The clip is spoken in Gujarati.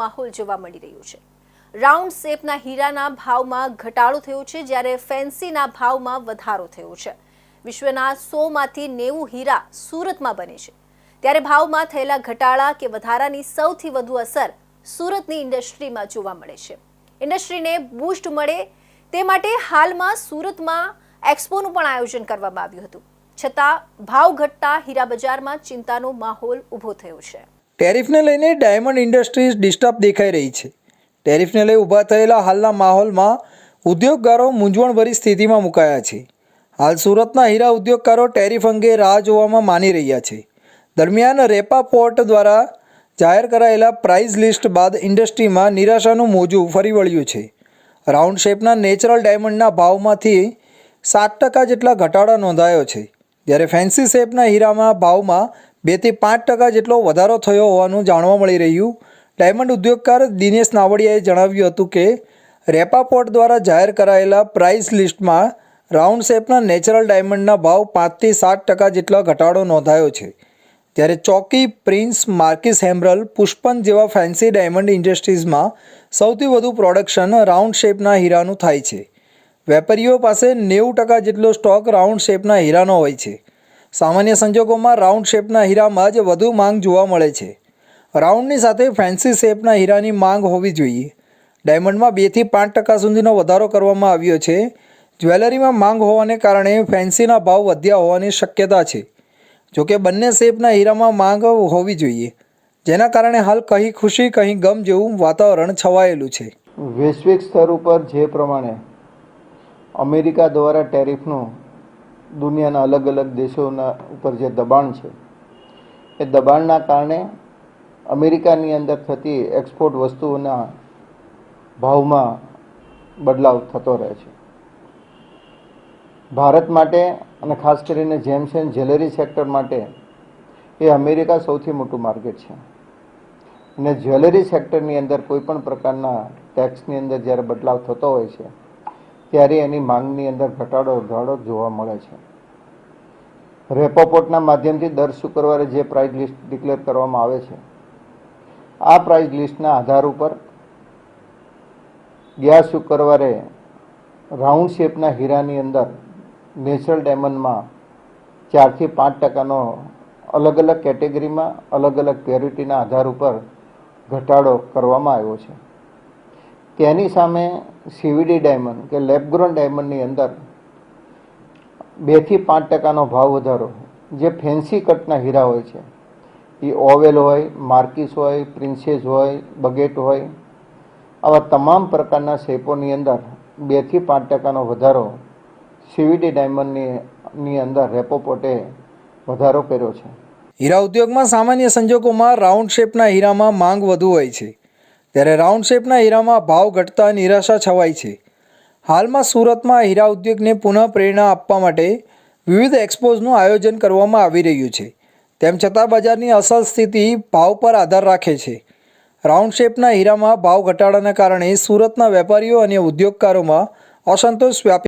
માહોલ જોવા મળી રહ્યો છે। રાઉન્ડ શેપના હીરાના ભાવમાં ઘટાડો થયો છે, જ્યારે ફેન્સીના ભાવમાં વધારો થયો છે। વિશ્વના 100માંથી 90 હીરા સુરતમાં બને છે, ત્યારે ભાવમાં થયેલા ઘટાડા કે વધારાની સૌથી વધુ અસર સુરતની ઇન્ડસ્ટ્રીમાં જોવા મળે છે। ઇન્ડસ્ટ્રીને બૂસ્ટ મળે તે માટે હાલમાં સુરતમાં એક્સપોનું પણ આયોજન કરવામાં આવ્યું હતું, છતાં ભાવ ઘટતા હીરા બજારમાં ચિંતાનો માહોલ ઊભો થયો છે। ટેરિફને લઈને ડાયમંડ ઇન્ડસ્ટ્રીઝ ડિસ્ટર્બ દેખાઈ રહી છે। ટેરિફને લઈ ઊભા થયેલા હાલના માહોલમાં ઉદ્યોગકારો મૂંઝવણભરી સ્થિતિમાં મુકાયા છે। હાલ સુરતના હીરા ઉદ્યોગકારો ટેરિફ અંગે રાહ જોવામાં માની રહ્યા છે। દરમિયાન રેપા પોર્ટ દ્વારા જાહેર કરાયેલા પ્રાઇસ લિસ્ટ બાદ ઇન્ડસ્ટ્રીમાં નિરાશાનું મોજું ફરી વળ્યું છે। રાઉન્ડ શેપના નેચરલ ડાયમંડના ભાવમાંથી 7% જેટલા ઘટાડો નોંધાયો છે, જ્યારે ફેન્સી શેપના હીરામાં ભાવમાં 2 થી 5% જેટલો વધારો થયો હોવાનું જાણવા મળી રહ્યું। ડાયમંડ ઉદ્યોગકાર દિનેશ નાવડિયાએ જણાવ્યું હતું કે રેપા પોર્ટ દ્વારા જાહેર કરાયેલા પ્રાઇસ લિસ્ટમાં રાઉન્ડ શેપના નેચરલ ડાયમંડના ભાવ 5 થી 7% જેટલો ઘટાડો નોંધાયો છે, ત્યારે ચોકી, પ્રિન્સ, માર્કિસ હેમરલ, પુષ્પન જેવા ફેન્સી ડાયમંડ ઇન્ડસ્ટ્રીઝમાં સૌથી વધુ પ્રોડક્શન રાઉન્ડ શેપના હીરાનું થાય છે। વેપારીઓ પાસે 90% જેટલો સ્ટોક રાઉન્ડ શેપના હીરાનો હોય છે। સામાન્ય સંજોગોમાં રાઉન્ડ શેપના હીરામાં જ વધુ માંગ જોવા મળે છે। રાઉન્ડની સાથે ફેન્સી શેપના હીરાની માંગ હોવી જોઈએ। ડાયમંડમાં 2 થી 5% સુધીનો વધારો કરવામાં આવ્યો છે। જ્વેલરીમાં માંગ હોવાને કારણે ફેન્સીના ભાવ વધ્યા હોવાની શક્યતા છે। જોકે બંને શેપના હીરામાં માંગ હોવી જોઈએ, જેના કારણે હાલ કહી ખુશી કહી ગમ જેવું વાતાવરણ છવાયેલું છે। વૈશ્વિક સ્તર ઉપર જે પ્રમાણે અમેરિકા દ્વારા ટેરિફનું દુનિયાના અલગ અલગ દેશોના ઉપર જે દબાણ છે, એ દબાણના કારણે અમેરિકાની અંદર થતી એક્સપોર્ટ વસ્તુઓના ભાવમાં બદલાવ થતો રહે છે। ભારત માટે અને ખાસ કરીને જેમ્સ એન્ડ જ્વેલરી સેક્ટર માટે એ અમેરિકા સૌથી મોટું માર્કેટ છે, અને જ્વેલરી સેક્ટરની અંદર કોઈ પણ પ્રકારના ટેક્સની અંદર જ્યારે બદલાવ થતો હોય છે, ત્યારે એની માંગની અંદર ઘટાડો જોવા મળે છે। રેપો પોર્ટના માધ્યમથી દર શુક્રવારે જે પ્રાઇસ લિસ્ટ ડિક્લેર કરવામાં આવે છે, આ પ્રાઇસ લિસ્ટના આધાર ઉપર ગયા શુક્રવારે રાઉન્ડ શેપના હીરાની અંદર નેચરલ ડાયમંડમાં 4 થી 5%નો અલગ અલગ કેટેગરીમાં અલગ અલગ પ્યોરિટીના આધાર ઉપર ઘટાડો કરવામાં આવ્યો છે। તેની સામે સીવીડી ડાયમંડ કે લેબ ગ્રોન ડાયમંડની અંદર 2 થી 5%નો ભાવ વધારો, જે ફેન્સી કટના હીરા હોય છે, એ ઓવેલ હોય, માર્કિસ હોય, પ્રિન્સેસ હોય, બગેટ હોય, આવા તમામ પ્રકારના શેપોની અંદર 2 થી 5%નો વધારો સીવીડી ડાયમંડની અંદર રેપો પોર્ટે વધારો કર્યો છે। હીરા ઉદ્યોગમાં સામાન્ય સંજોગોમાં રાઉન્ડ શેપના હીરામાં માંગ વધુ હોય છે, ત્યારે રાઉન્ડ શેપના હીરામાં ભાવ ઘટતા નિરાશા છવાઈ છે। હાલમાં સુરતમાં હીરા ઉદ્યોગને પુનઃ પ્રેરણા આપવા માટે વિવિધ એક્સપોઝનું આયોજન કરવામાં આવી રહ્યું છે। તેમ છતાં બજારની અસલ સ્થિતિ ભાવ પર આધાર રાખે છે। રાઉન્ડ શેપના હીરામાં ભાવ ઘટાડાના કારણે સુરતના વેપારીઓ અને ઉદ્યોગકારોમાં અસંતોષ વ્યાપી